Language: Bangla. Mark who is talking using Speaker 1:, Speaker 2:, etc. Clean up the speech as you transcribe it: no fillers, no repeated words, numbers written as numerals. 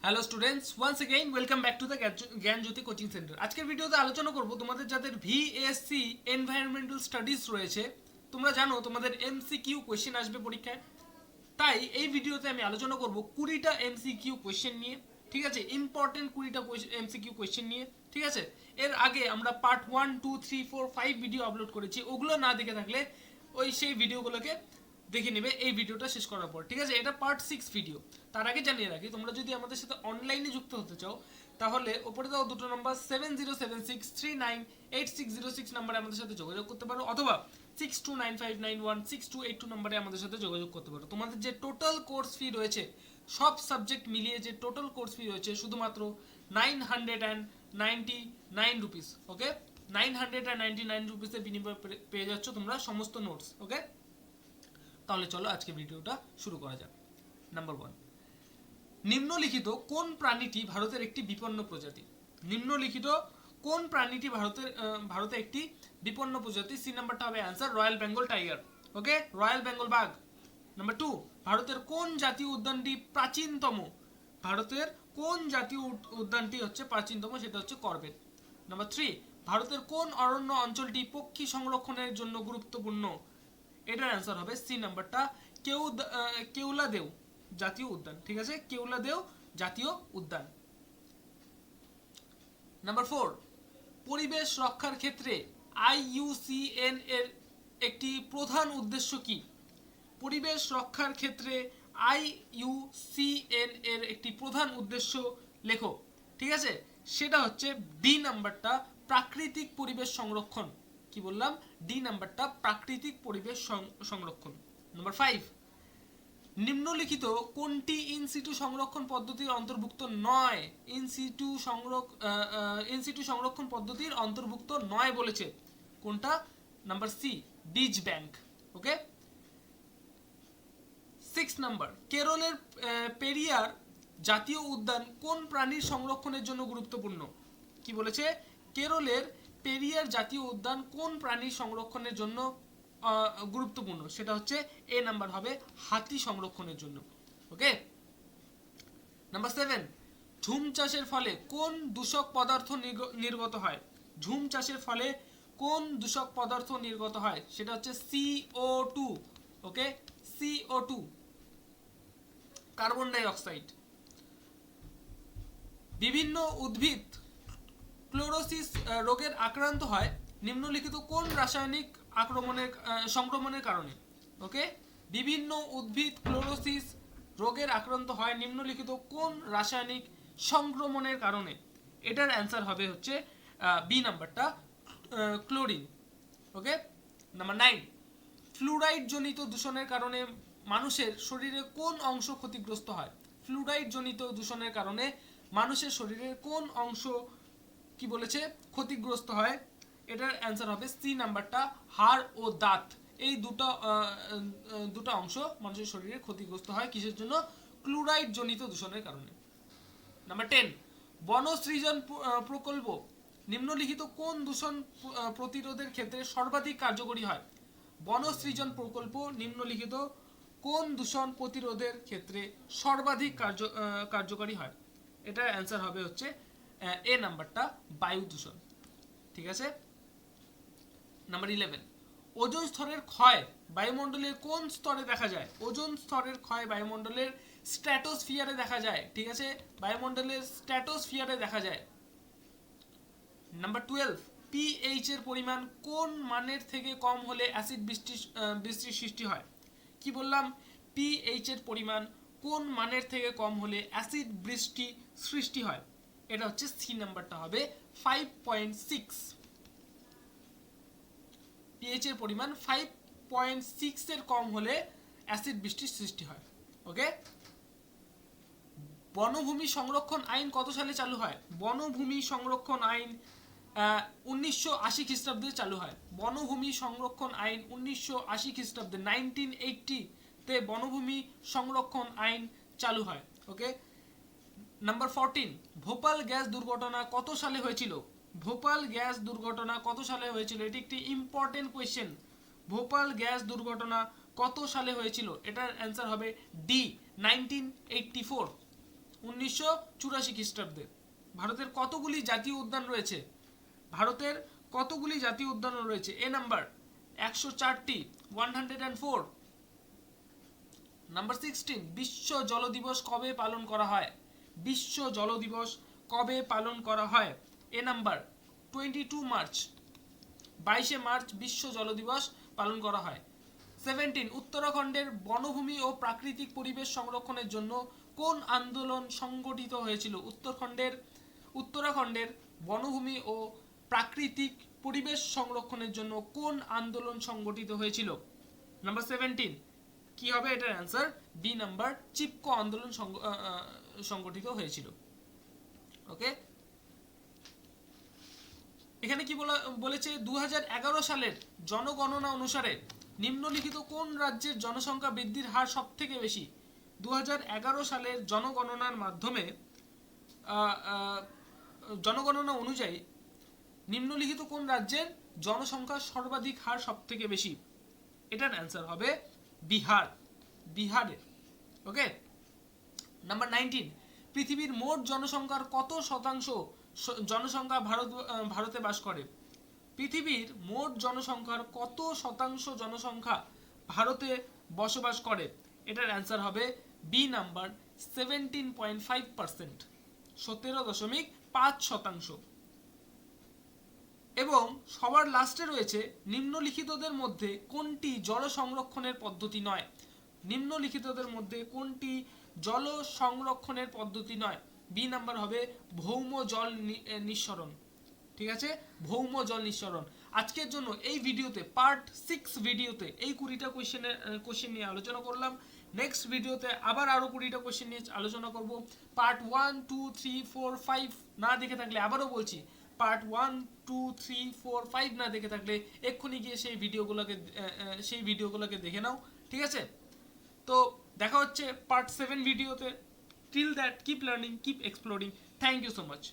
Speaker 1: Hello students, once again welcome back to the Gyan Jyoti coaching centre. আজকের ভিডিওতে আলোচনা করব তোমাদের যাদের ভিএসসি এনভায়রনমেন্টাল স্টাডিজ রয়েছে। তোমরা জানো তোমাদের এমসিকিউ কোয়েশ্চেন আসবে পরীক্ষায়, তাই এই ভিডিওতে আমি আলোচনা করব 20টা এমসিকিউ কোয়েশ্চেন নিয়ে। ঠিক আছে, ইম্পর্টেন্ট 20টা এমসিকিউ কোয়েশ্চেন নিয়ে। ঠিক আছে, এর আগে আমরা পার্ট 1, 2, 3, 4, 5 ভিডিও আপলোড করেছি, ওগুলো না দেখে থাকলে সেই ভিডিওগুলোকে দেখে নেবে এই ভিডিওটা শেষ করার পর। ঠিক আছে, এটা পার্ট 6 ভিডিও। তার আগে জানিয়ে রাখি, তোমরা যদি আমাদের সাথে অনলাইনে যুক্ত হতে চাও তাহলে ওপরে দাও দুটো নাম্বার 7076398606 নাম্বারে আমাদের সাথে যোগাযোগ করতে পারো, অথবা 6295916282 নাম্বারে আমাদের সাথে যোগাযোগ করতে পারো। তোমাদের যে টোটাল কোর্স ফি রয়েছে, সব সাবজেক্ট মিলিয়ে যে টোটাল কোর্স ফি রয়েছে শুধুমাত্র 999 রুপিস। ওকে, 999 রুপিসের বিনিময়ে পেয়ে যাচ্ছ তোমরা সমস্ত নোটস। ওকে, তাহলে চলো আজকে ভিডিওটা শুরু করা যাক। নাম্বার 1, নিম্নলিখিত কোন প্রাণীটি ভারতের একটি বিপন্ন প্রজাতি? নিম্নলিখিত কোন প্রাণীটি ভারতে একটি বিপন্ন প্রজাতি? সি নাম্বারটা হবে অ্যান্সার, রয়্যাল বেঙ্গল টাইগার। ওকে, রয়্যাল বেঙ্গল বাঘ। নাম্বার 2, ভারতের কোন জাতীয় উদ্যানটি প্রাচীনতম? ভারতের কোন জাতীয় উদ্যানটি হচ্ছে প্রাচীনতম? সেটা হচ্ছে কর্বেট। নাম্বার 3, ভারতের কোন অরণ্য অঞ্চলটি পক্ষী সংরক্ষণের জন্য গুরুত্বপূর্ণ? এটার অ্যান্সার হবে সি নাম্বারটা, কেউলাদেও জাতীয় উদ্যান। ঠিক আছে, কেউলাদেও জাতীয় উদ্যান। নাম্বার 4, পরিবেশ রক্ষার ক্ষেত্রে আইইউসিএন এর একটি প্রধান উদ্দেশ্য কি? পরিবেশ রক্ষার ক্ষেত্রে আইইউসিএন এর একটি প্রধান উদ্দেশ্য লেখো। ঠিক আছে, সেটা হচ্ছে ডি নাম্বারটা, প্রাকৃতিক পরিবেশ সংরক্ষণ। কি বললাম? ডি নাম্বারটা, প্রাকৃতিক পরিবেশ সংরক্ষণ। নাম্বার 5, নিম্নলিখিত কোনটি ইনসিটু সংরক্ষণ পদ্ধতির অন্তর্ভুক্ত নয়? ইনসিটু সংরক্ষণ পদ্ধতির অন্তর্ভুক্ত নয় বলেছে। কোনটা? নাম্বার সি, বীজ ব্যাংক। ওকে, 6 নাম্বার, কেরলের পেরিয়ার জাতীয় উদ্যান কোন প্রাণীর সংরক্ষণের জন্য গুরুত্বপূর্ণ? কি বলেছে? কেরলের পেরিয়ার জাতীয় উদ্যান কোন প্রাণীর সংরক্ষণের জন্য গুরুত্বপূর্ণ? সেটা হচ্ছে এ নাম্বার হবে, হাতি সংরক্ষণের জন্য। ওকে, নাম্বার 7, ঝুম চাষের ফলে কোন দূষক পদার্থ নির্গত হয়? ঝুম চাষের ফলে কোন দূষক পদার্থ নির্গত হয়? সেটা হচ্ছে CO2। ওকে, CO2, কার্বন ডাই অক্সাইড। বিভিন্ন উদ্ভিদ ক্লোরোসিস রোগের আক্রান্ত হয় নিম্নলিখিত কোন রাসায়নিক সংক্রমণের কারণে? ওকে, বিভিন্ন উদ্ভিদ ক্লোরোসিস রোগের আক্রান্ত হয় নিম্নলিখিত কোন রাসায়নিক সংক্রমণের কারণে? এটার অ্যান্সার হবে হচ্ছে বি নাম্বারটা, ক্লোরিন। ওকে, নাম্বার 9, ফ্লুরাইড জনিত দূষণের কারণে মানুষের শরীরে কোন অংশ ক্ষতিগ্রস্ত হয়? ফ্লুরাইড জনিত দূষণের কারণে মানুষের শরীরের কোন অংশ কি বলেছে ক্ষতিগ্রস্ত হয়? এটার অ্যান্সার হবে সি নাম্বারটা, হাড় ও দাঁত। এই দুটো অংশ মানুষের শরীরে ক্ষতিগ্রস্ত হয় কিসের জন্য? ক্লোরাইড জনিত দূষণের কারণে। নাম্বার 10, বনসৃজন প্রকল্প নিম্নলিখিত কোন দূষণ প্রতিরোধের ক্ষেত্রে সর্বাধিক কার্যকরী হয়? বনসৃজন প্রকল্প নিম্নলিখিত কোন দূষণ প্রতিরোধের ক্ষেত্রে সর্বাধিক কার্যকরী হয়? এটার অ্যান্সার হবে হচ্ছে এ নাম্বারটা, বায়ু দূষণ। ঠিক আছে, নাম্বার 11, ওজোন স্তরের ক্ষয় বায়ুমণ্ডলের কোন স্তরে দেখা যায়? ওজোন স্তরের ক্ষয় বায়ুমণ্ডলের স্ট্র্যাটোস্ফিয়ারে দেখা যায়। ঠিক আছে, বায়ুমণ্ডলের স্ট্র্যাটোস্ফিয়ারে দেখা যায়। নাম্বার 12, পিএইচ এর পরিমাণ কোন মানের থেকে কম হলে অ্যাসিড বৃষ্টির সৃষ্টি হয়? কি বললাম? পিএইচ এর পরিমাণ কোন মানের থেকে কম হলে অ্যাসিড বৃষ্টি সৃষ্টি হয়? এটা হচ্ছে সি নাম্বারটা হবে 5.6। পিএইচ এর পরিমাণ 5.6 এর কম হলে অ্যাসিড বৃষ্টির সৃষ্টি হয়। ওকে, বনভূমি সংরক্ষণ আইন কত সালে চালু হয়? বনভূমি সংরক্ষণ আইন 1980 খ্রিস্টাব্দে চালু হয়। বনভূমি সংরক্ষণ আইন 1980 খ্রিস্টাব্দে 1980 তে বনভূমি সংরক্ষণ আইন চালু হয়। ওকে, নাম্বার 14, ভোপাল গ্যাস দুর্ঘটনা কত সালে হয়েছিল? ভোপাল গ্যাস দুর্ঘটনা কত সালে হয়েছিল? এটি একটি ইম্পর্টেন্ট কোয়েশ্চেন। ভোপাল গ্যাস দুর্ঘটনা কত সালে হয়েছিল? এটার অ্যান্সার হবে ডি, 1984। 1984 খ্রিস্টাব্দে। ভারতের কতগুলি জাতীয় উদ্যান রয়েছে? ভারতের কতগুলি জাতীয় উদ্যান রয়েছে? এ নাম্বার 104টি, 104। নাম্বার 16, বিশ্ব জল দিবস কবে পালন করা হয়? বিশ্ব জল দিবস কবে পালন করা হয়? এ নাম্বার 22 মার্চ, 22শে মার্চ বিশ্ব জল দিবস পালন করা হয়। 17, উত্তরাখণ্ডের বনভূমি ও প্রাকৃতিক পরিবেশ সংরক্ষণের জন্য কোন আন্দোলন সংগঠিত হয়েছিল? উত্তরাখণ্ডের বনভূমি ও প্রাকৃতিক পরিবেশ সংরক্ষণের জন্য কোন আন্দোলন সংগঠিত হয়েছিল? নাম্বার 17 কি হবে এটার অ্যান্সার? বি নাম্বার, চিপকো আন্দোলন সংগঠিত হয়েছিল। ওকে, এখানে কি বলেছে? 2011 সালের জনগণনা অনুসারে নিম্নলিখিত কোন রাজ্যের জনসংখ্যা বৃদ্ধির হার সব থেকে বেশি? 2011 সালের জনগণনার মাধ্যমে জনগণনা অনুযায়ী নিম্নলিখিত কোন রাজ্যের জনসংখ্যার সর্বাধিক হার সব থেকে বেশি? এটার অ্যান্সার হবে বিহার, বিহারের। ওকে, নাম্বার 19, পৃথিবীর মোট জনসংখ্যার কত শতাংশ জনসংখ্যা ভারতে বাস করে? পৃথিবীর মোট জনসংখ্যার কত শতাংশ জনসংখ্যা ভারতে বসবাস করে? এটার অ্যান্সার হবে বি নাম্বার, 17.5%, 17.5%। এবং সবার লাস্টে রয়েছে নিম্নলিখিতদের মধ্যে কোনটি জল সংরক্ষণের পদ্ধতি নয়? নিম্নলিখিতদের মধ্যে কোনটি জল সংরক্ষণের পদ্ধতি নয়? বি নাম্বার হবে ভৌম জল নিঃসরণ। ঠিক আছে, ভৌম জল নিঃসরণ। আজকের জন্য এই ভিডিওতে, পার্ট 6 ভিডিওতে এই 20টা কোশ্চেন নিয়ে আলোচনা করলাম। নেক্সট ভিডিওতে আবার আরো 20টা কোশ্চেন নিয়ে আলোচনা করব। পার্ট 1, 2, 3, 4, 5 না দেখে থাকলে আবারও বলছি, পার্ট 1, 2, 3, 4, 5 না দেখে থাকলে এক্ষুনি গিয়ে সেই ভিডিওগুলোকে দেখে নাও। ঠিক আছে, তো দেখা হচ্ছে পার্ট 7 ভিডিওতে। Till that, keep learning, keep exploring. Thank you so much.